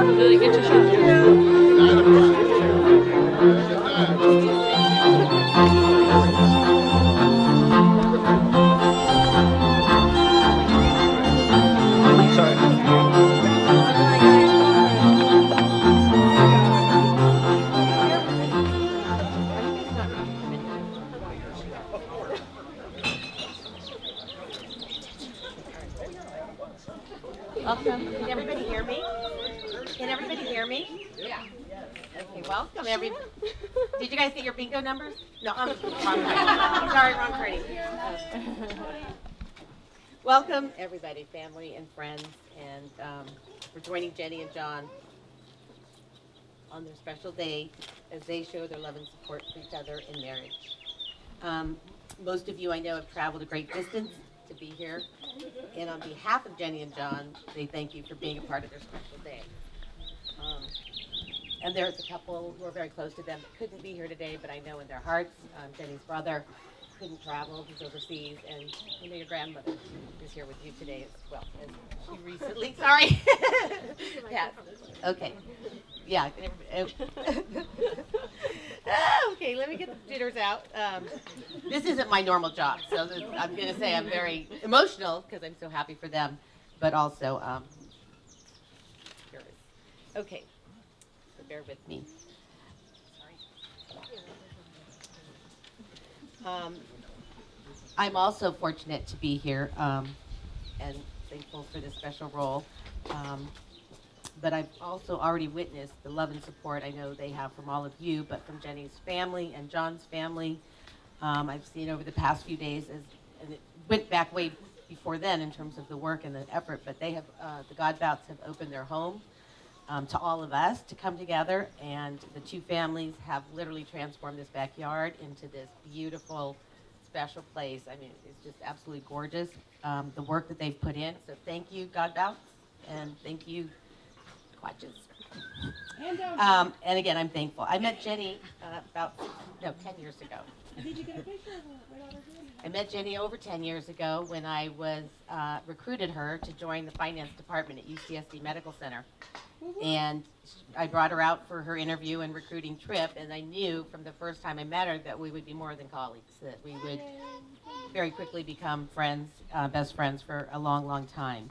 Get your shot. Welcome. Can everybody hear me? Can everybody hear me? Yeah. Okay, welcome everybody. Did you guys get your bingo numbers? No, wrong card. Sorry, wrong card. Welcome everybody, family and friends, and for joining Jenny and John on their special day as they show their love and support for each other in marriage. Most of you I know have traveled a great distance to be here, and on behalf of Jenny and John, they thank you for being a part of their special day. And there's a couple who are very close to them that couldn't be here today, but I know in their hearts, Jenny's brother couldn't travel, he's overseas, and I know your grandmother is here with you today as well, as she recently, sorry. Yeah, okay. Yeah. Okay, let me get the jitters out. This isn't my normal job, so I'm going to say I'm very emotional because I'm so happy for them, but also, here it is. Okay, so bear with me. Sorry. I'm also fortunate to be here and thankful for this special role. But I've also already witnessed the love and support I know they have from all of you, but from Jenny's family and John's family. I've seen over the past few days, and it went back way before then in terms of the work and the effort, but they have, the Godbouts have opened their home to all of us to come together, and the two families have literally transformed this backyard into this beautiful, special place. I mean, it's just absolutely gorgeous, the work that they've put in. So thank you, Godbouts, and thank you, Watches. And again, I'm thankful. I met Jenny 10 years ago. Did you get a picture of her right over here? I met Jenny over 10 years ago when I was recruited her to join the finance department at UCSD Medical Center. And I brought her out for her interview and recruiting trip, and I knew from the first time I met her that we would be more than colleagues, that we would very quickly become friends, best friends for a long, long time.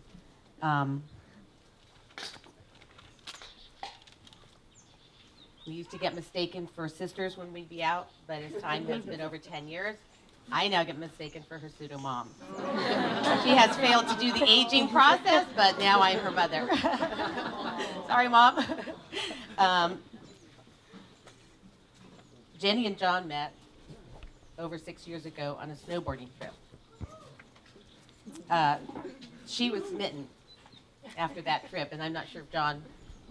We used to get mistaken for sisters when we'd be out, but as time has been over 10 years, I now get mistaken for her pseudo mom. She has failed to do the aging process, but now I'm her mother. Sorry, Mom. Jenny and John met over 6 years ago on a snowboarding trip. She was smitten after that trip, and I'm not sure if John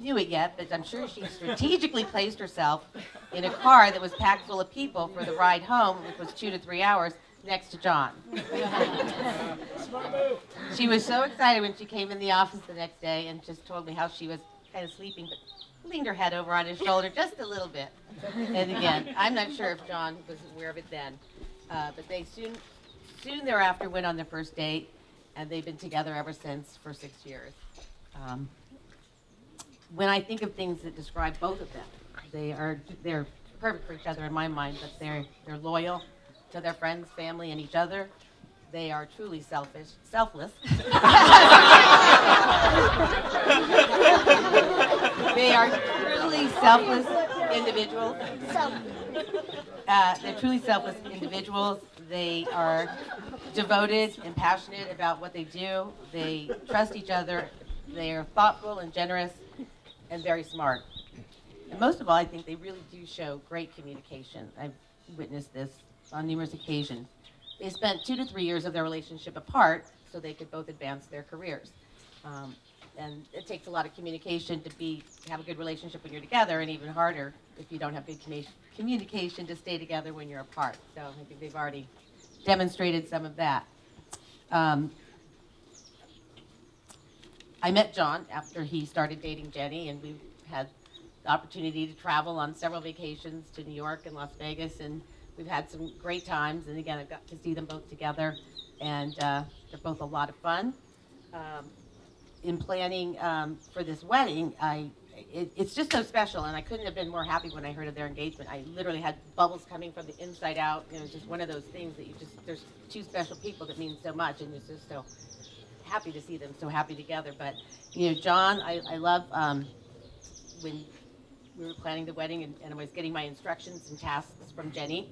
knew it yet, but I'm sure she strategically placed herself in a car that was packed full of people for the ride home, which was 2 to 3 hours, next to John. She was so excited when she came in the office the next day and just told me how she was kind of sleeping, but leaned her head over on his shoulder just a little bit. And again, I'm not sure if John was aware of it then, but they soon thereafter went on their first date, and they've been together ever since for 6 years. When I think of things that describe both of them, they're perfect for each other in my mind, but they're loyal to their friends, family, and each other. They are truly selfless. They are truly selfless individuals. They're truly selfless individuals. They are devoted and passionate about what they do. They trust each other. They are thoughtful and generous and very smart. And most of all, I think they really do show great communication. I've witnessed this on numerous occasions. They spent 2 to 3 years of their relationship apart so they could both advance their careers. And it takes a lot of communication to have a good relationship when you're together, and even harder if you don't have good communication to stay together when you're apart. So I think they've already demonstrated some of that. I met John after he started dating Jenny, and we've had the opportunity to travel on several vacations to New York and Las Vegas, and we've had some great times. And again, I've got to see them both together, and they're both a lot of fun. In planning for this wedding, I it's just so special, and I couldn't have been more happy when I heard of their engagement. I literally had bubbles coming from the inside out. It was just one of those things that there's two special people that mean so much, and it's just so happy to see them so happy together. But, John, I love when we were planning the wedding and I was getting my instructions and tasks from Jenny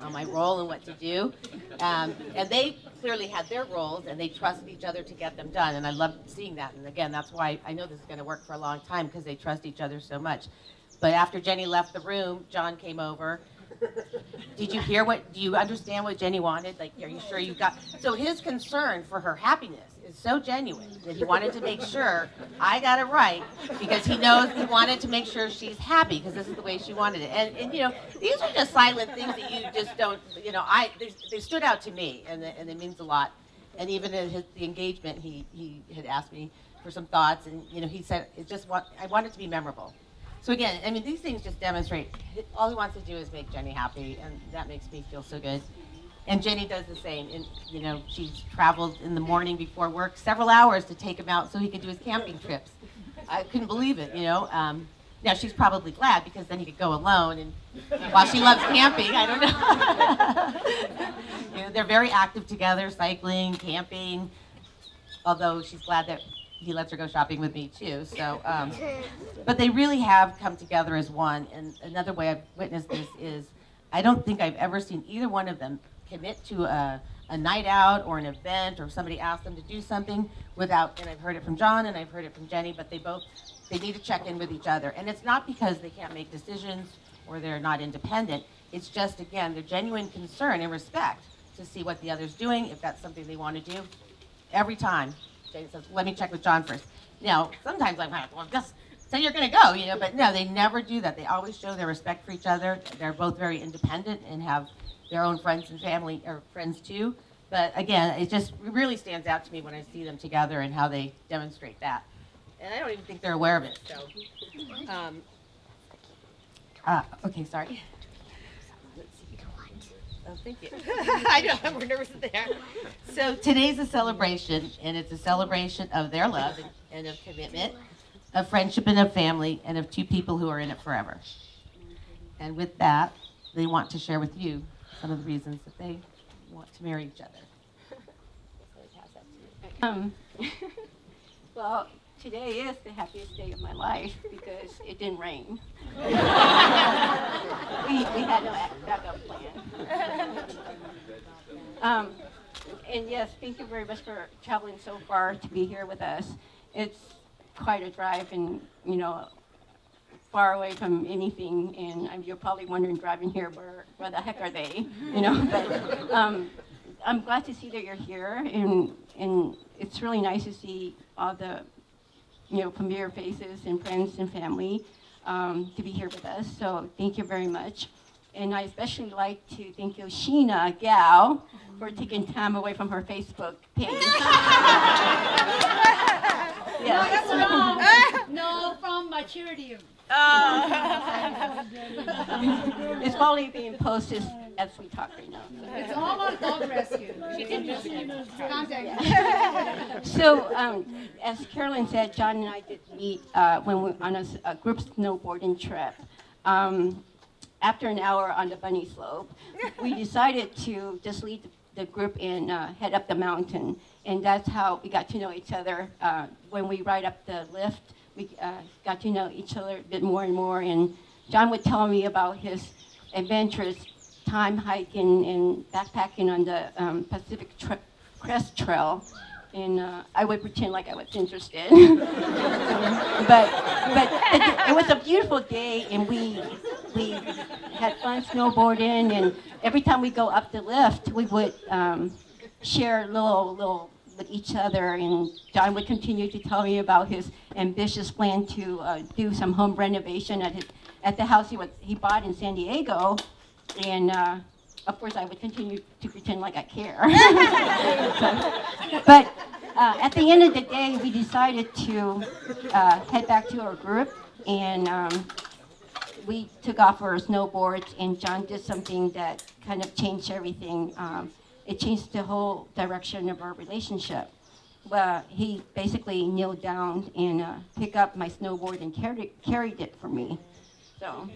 on my role and what to do. And they clearly had their roles and they trusted each other to get them done. And I loved seeing that. And again, that's why I know this is going to work for a long time, because they trust each other so much. But after Jenny left the room, John came over. Do you understand what Jenny wanted? Like, are you sure you got? So his concern for her happipiness is so genuine that he wanted to make sure I got it right, because he knows he wanted to make sure she's happy, because this is the way she wanted it. And these are just silent things that you just don't, they stood out to me, and it means a lot. And even at the engagement, he had asked me for some thoughts, and he said, I want it to be memorable. So again, I mean, these things just demonstrate all he wants to do is make Jenny happy, and that makes me feel so good. And Jenny does the same. And she's traveled in the morning before work several hours to take him out so he could do his camping trips. I couldn't believe it. Now she's probably glad, because then he could go alone. And while she loves camping, I don't know. They're very active together, cycling, camping. Although she's glad that he lets her go shopping with me too. So, but they really have come together as one. And another way I've witnessed this is, I don't think I've ever seen either one of them commit to a night out or an event, or somebody ask them to do something without, and I've heard it from John and I've heard it from Jenny, but they need to check in with each other. And it's not because they can't make decisions or they're not independent. It's just, again, their genuine concern and respect to see what the other's doing, if that's something they want to do. Every time Jenny says, let me check with John first. Now, sometimes I'm like, well, just say you're going to go, but no, they never do that. They always show their respect for each other. They're both very independent and have their own friends and family, or friends too. But again, it really stands out to me when I see them together and how they demonstrate that. And I don't even think they're aware of it. So, okay, sorry. Let's see. Oh, thank you. I know, I'm more nervous there. So today's a celebration, and it's a celebration of their love and of commitment, of friendship and of family, and of two people who are in it forever. And with that, they want to share with you some of the reasons that they want to marry each other. Well, today is the happiest day of my life because it didn't rain. we had no backup plan. And yes, thank you very much for traveling so far to be here with us. It's quite a drive, and far away from anything, and you're probably wondering, driving here, where the heck are they? But I'm glad to see that you're here, and it's really nice to see all the familiar faces and friends and family to be here with us. So thank you very much. And I especially like to thank Yoshina Gao for taking time away from her Facebook page. No, that's wrong. No, from my charity. It's probably being posted as we talk right now. It's all about dog rescue. She did contact. So, as Carolyn said, John and I did meet when we were on a group snowboarding trip. After an hour on the bunny slope, we decided to just leave the group and head up the mountain. And that's how we got to know each other. When we ride up the lift, we got to know each other a bit more and more. And John would tell me about his adventures, time hiking and backpacking on the Pacific Crest Trail. And I would pretend like I was interested. but it was a beautiful day, and we had fun snowboarding. And every time we go up the lift, we would share little with each other. And John would continue to tell me about his ambitious plan to do some home renovation at the house he bought in San Diego. And of course, I would continue to pretend like I care. But at the end of the day, we decided to head back to our group, and we took off our snowboards, and John did something that kind of changed everything. It changed the whole direction of our relationship. he basically kneeled down and picked up my snowboard and carried it for me. So